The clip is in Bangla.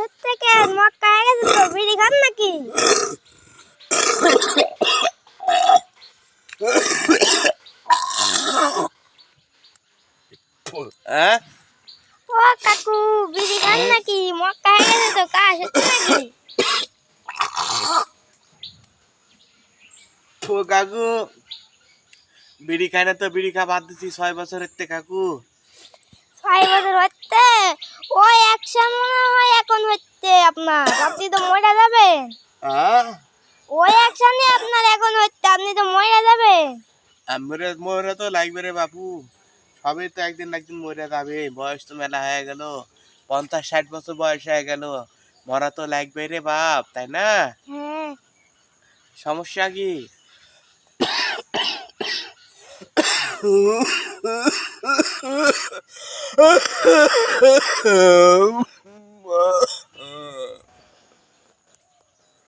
হচ্ছে কে মক্কা গেছে তো বিড়ি খান নাকি? হ্যাঁ ও কাকু বিড়ি খান নাকি? মক্কা গেছে তো কাজ হচ্ছে নাকি? ও কাকু বিড়ি খায় না তো বিড়ি খা বাদ দিছি 6 বছর হচ্ছে কাকু। 6 বছর হচ্ছে? ওই অ্যাকশন মনে হয় এখন হচ্ছে আপনার, আপনি তো মরে যাবেন। ওই অ্যাকশনই আপনার এখন হচ্ছে, আপনি তো মরে যাবেন। মরে মরে তো লাগবে রে বাপু, সবই তো একদিন না একদিন মরে যাবে, বয়স তো মেলা হয়ে গেল, 50-60 বছর বয়স হয়ে গেল, মরা তো লাগবে রে বাপ, তাই না? হ্যাঁ। সমস্যা কি?